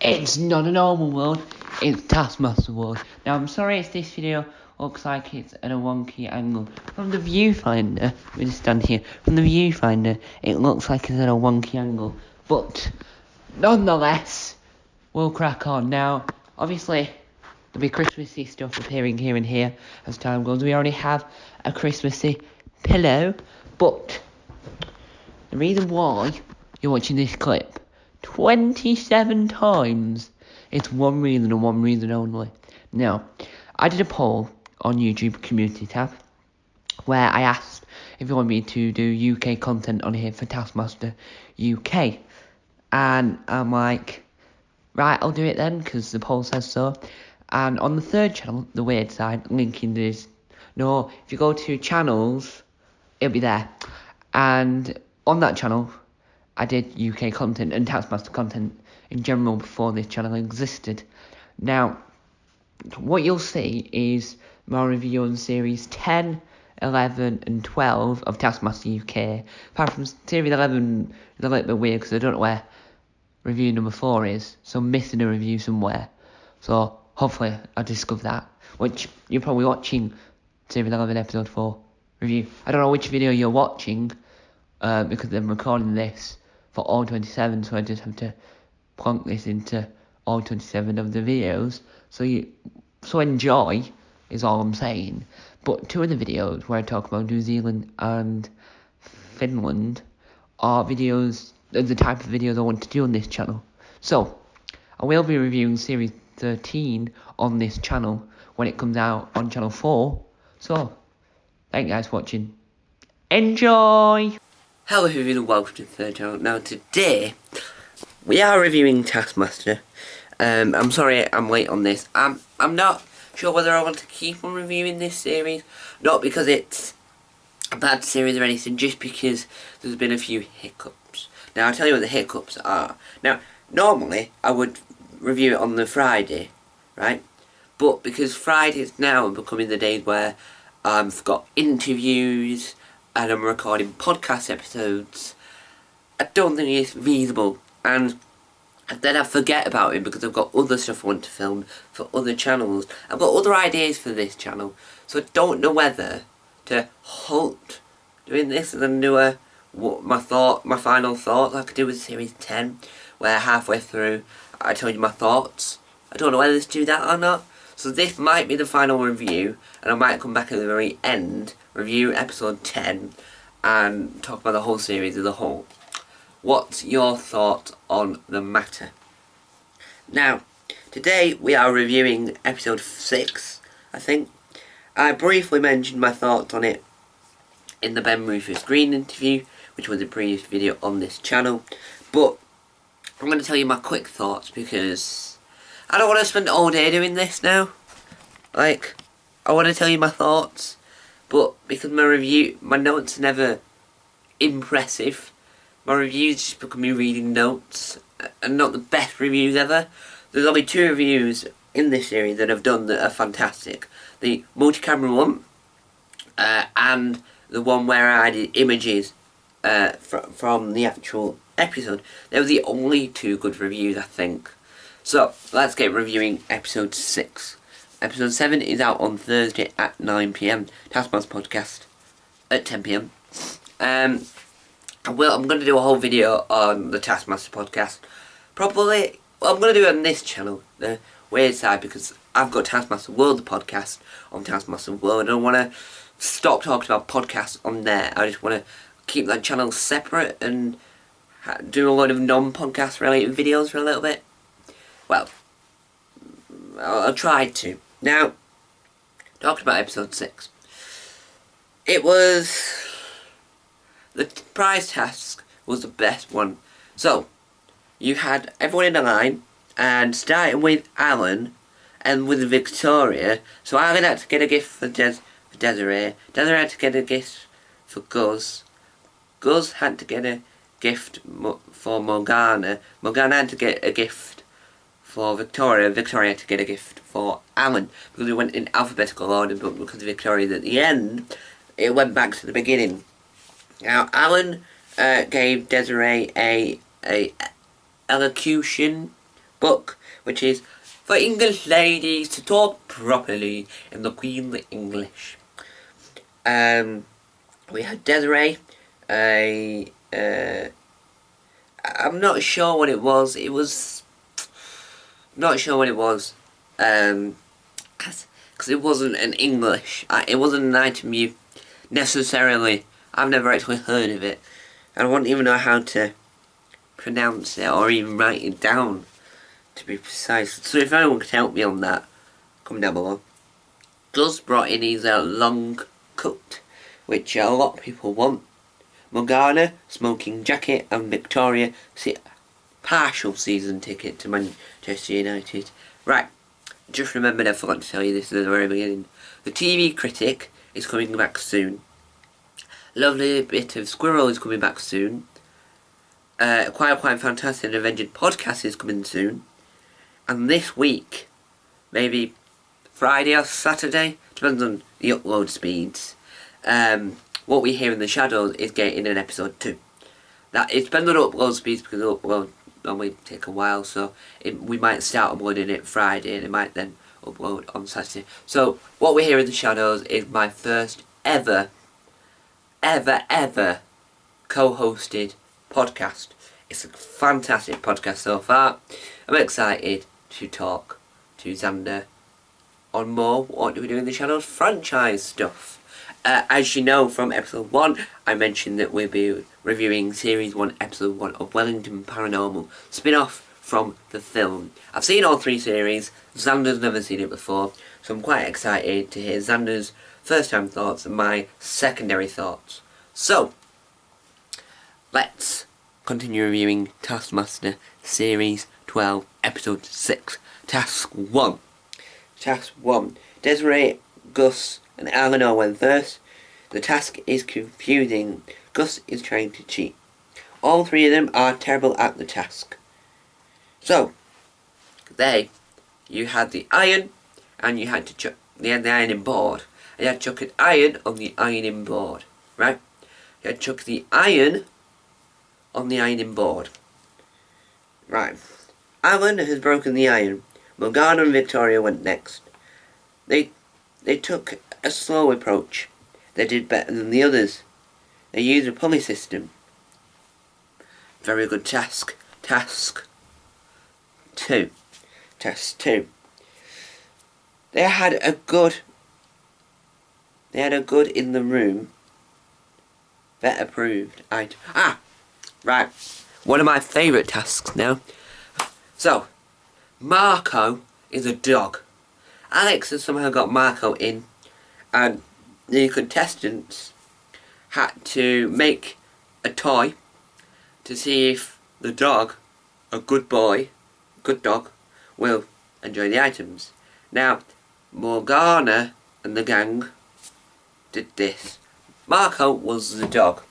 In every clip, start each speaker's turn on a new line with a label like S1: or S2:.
S1: It's not a normal world, it's Taskmaster world. Now I'm sorry if this video looks like it's at a wonky angle. From the viewfinder, we just stand here, from the viewfinder it looks like it's at a wonky angle. But, nonetheless, we'll crack on. Now, obviously, there'll be Christmassy stuff appearing here and here as time goes. We already have a Christmassy pillow, but the reason why you're watching this clip 27 times, it's one reason and one reason only. Now, I did a poll on YouTube community tab where I asked if you want me to do UK content on here for Taskmaster UK, and I'm like, right, I'll do it then because the poll says so. And on the third channel, the weird side, linking this, no, if you go to channels, it'll be there. And on that channel, I did UK content and Taskmaster content in general before this channel existed. Now, what you'll see is my review on series 10, 11 and 12 of Taskmaster UK. Apart from series 11, it's a little bit weird because I don't know where review number 4 is, so I'm missing a review somewhere. So hopefully I'll discover that, which you're probably watching series 11 episode 4 review. I don't know which video you're watching because I'm recording this for all 27, so I just have to plonk this into all 27 of the videos. So enjoy is all I'm saying. But two of the videos where I talk about New Zealand and Finland are videos, the type of videos I want to do on this channel. So I will be reviewing series 13 on this channel when it comes out on channel 4. So thank you guys for watching. Enjoy! Hello everyone and welcome to the third channel. Now today, we are reviewing Taskmaster. I'm sorry I'm late on this. I'm not sure whether I want to keep on reviewing this series. Not because it's a bad series or anything, just because there's been a few hiccups. Now I'll tell you what the hiccups are. Now, normally I would review it on the Friday, right? But because Fridays now are becoming the days where I've got interviews and I'm recording podcast episodes, I don't think it's feasible, and then I forget about it because I've got other stuff I want to film for other channels. I've got other ideas for this channel, so I don't know whether to halt doing this and then do my final thoughts like I did with series 10, where halfway through I told you my thoughts. I don't know whether to do that or not. So this might be the final review, and I might come back at the very end, review episode 10, and talk about the whole series as a whole. What's your thoughts on the matter? Now, today we are reviewing episode 6, I think. I briefly mentioned my thoughts on it in the Ben Rufus Green interview, which was a previous video on this channel, but I'm going to tell you my quick thoughts because I don't want to spend all day doing this now. Like, I want to tell you my thoughts, but because my notes are never impressive, my reviews just become me reading notes, and not the best reviews ever. There's only 2 reviews in this series that I've done that are fantastic. The multi-camera one, and the one where I added images from the actual episode. They were the only 2 good reviews, I think. So, let's get reviewing episode 6. Episode 7 is out on Thursday at 9 PM. Taskmaster podcast at 10 PM. I'm going to do a whole video on the Taskmaster podcast. Probably, I'm going to do it on this channel, the weird side, because I've got Taskmaster World, the podcast, on Taskmaster World. I don't want to stop talking about podcasts on there. I just want to keep that channel separate and do a lot of non-podcast related videos for a little bit. Well, I'll try to. Now, talking about episode 6. It was... the prize task was the best one. So, you had everyone in a line, and starting with Alan, and with Victoria. So Alan had to get a gift for Desiree. Desiree had to get a gift for Gus. Gus had to get a gift for Morgana. Morgana had to get a gift for Victoria. Victoria had to get a gift for Alan, because we went in alphabetical order, but because Victoria's at the end, it went back to the beginning. Now, Alan gave Desiree a elocution book, which is for English ladies to talk properly in the Queen's English. We had Desiree. I'm not sure what it was. Not sure what it was. Because it wasn't an English. It wasn't an item you necessarily. I've never actually heard of it. I wouldn't even know how to pronounce it or even write it down, to be precise. So if anyone could help me on that, comment down below. Gus brought in his long coat, which a lot of people want. Morgana, smoking jacket, and Victoria, partial season ticket to Manchester United. Right, just remembered I forgot to tell you this at the very beginning. The TV Critic is coming back soon. Lovely bit of Squirrel is coming back soon. Quite Fantastic Avenged podcast is coming soon. And this week, maybe Friday or Saturday, depends on the upload speeds. What We Hear in the Shadows is getting an episode 2. It depends on upload speeds because the upload normally take a while, so we might start uploading it Friday and it might then upload on Saturday. So What We Hear in the Shadows is my first ever co-hosted podcast. It's a fantastic podcast so far. I'm excited to talk to Xander on more What Do We Do in the Shadows franchise stuff. As you know from episode 1, I mentioned that we'll be reviewing series 1, episode 1 of Wellington Paranormal, spin-off from the film. I've seen all 3 series, Xander's never seen it before, so I'm quite excited to hear Xander's first-time thoughts and my secondary thoughts. So, let's continue reviewing Taskmaster Series 12, Episode 6, Task 1. Task 1. Desiree, Gus, and Eleanor went first. The task is confusing. Gus is trying to cheat. All 3 of them are terrible at the task. So, you had the iron, and you had to chuck the ironing board. And you had to chuck an iron on the ironing board, right? You had to chuck the iron on the ironing board. Right. Alan has broken the iron. Morgana and Victoria went next. They took a slow approach. They did better than the others. They used a pulley system. Very good task. Task 2. Task 2. They had a good in the room. Better proved. Right. One of my favourite tasks now. So, Marco is a dog. Alex has somehow got Marco in, and the contestants had to make a toy to see if the dog, a good boy, good dog, will enjoy the items. Now, Morgana and the gang did this. Marco was the dog,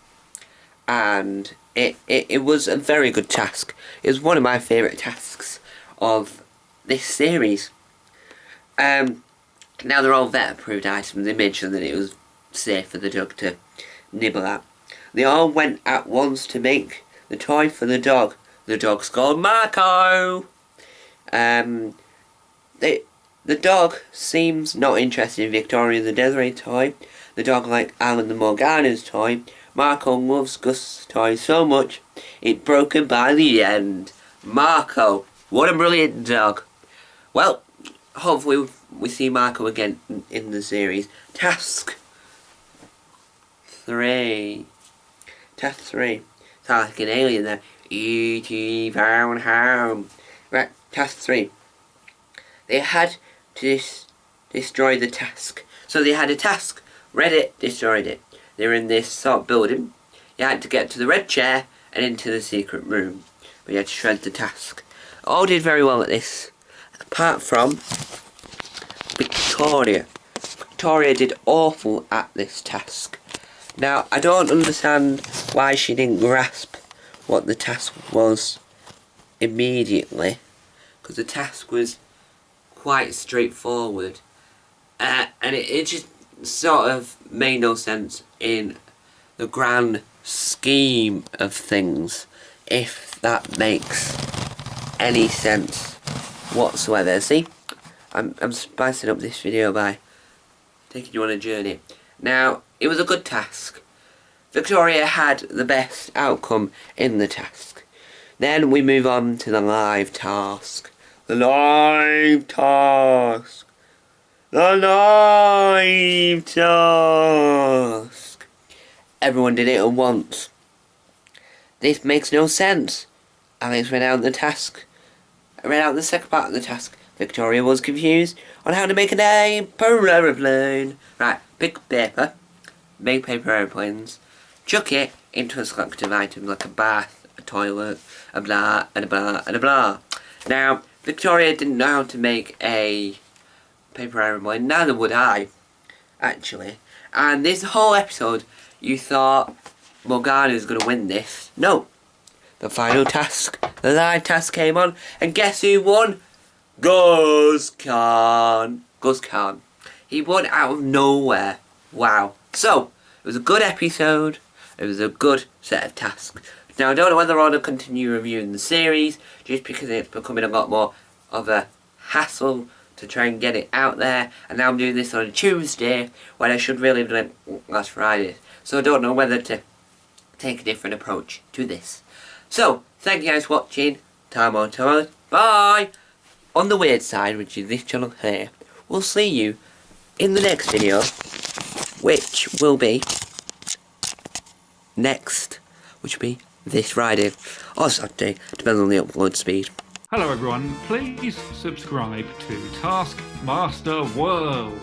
S1: and it was a very good task. It was one of my favourite tasks of this series. Now they're all vet approved items. They made sure that it was safe for the dog to nibble at. They all went at once to make the toy for the dog. The dog's called Marco. The dog seems not interested in Victoria the Desiree toy. The dog liked Alan the Morgana's toy. Marco loves Gus' toy so much it broke him by the end. Marco, what a brilliant dog. Well, hopefully we see Marco again in the series. Task 3. Task 3. Sounds like an alien there. E.T. found home. Right, task 3. They had to destroy the task. So they had a task, read it, destroyed it. They were in this sort of building. You had to get to the red chair and into the secret room. But you had to shred the task. All did very well at this. Apart from Victoria. Victoria did awful at this task. Now, I don't understand why she didn't grasp what the task was immediately. Because the task was quite straightforward. And it just sort of made no sense in the grand scheme of things. If that makes any sense. whatsoever. See, I'm spicing up this video by taking you on a journey. Now, it was a good task. Victoria had the best outcome in the task. Then we move on to the live task. The live task. The live task. Everyone did it at once. This makes no sense. Alex read out the task. I read out the second part of the task. Victoria was confused on how to make a name per aeroplane. Right, pick paper, make paper aeroplanes, chuck it into a selective item like a bath, a toilet, a blah, and a blah, and a blah. Now, Victoria didn't know how to make a paper aeroplane, neither would I, actually. And this whole episode, you thought Morgana was going to win this. No. The final task, the live task came on, and guess who won? Gus Khan. Gus Khan. He won out of nowhere. Wow. So, it was a good episode. It was a good set of tasks. Now, I don't know whether I want to continue reviewing the series, just because it's becoming a lot more of a hassle to try and get it out there. And now I'm doing this on a Tuesday, when I should really have done it last Friday. So I don't know whether to take a different approach to this. So, thank you guys for watching. Time on time. Bye! On the weird side, which is this channel here, we'll see you in the next video, which will be next, which will be this Friday or Saturday, depending on the upload speed.
S2: Hello everyone, please subscribe to Taskmaster World.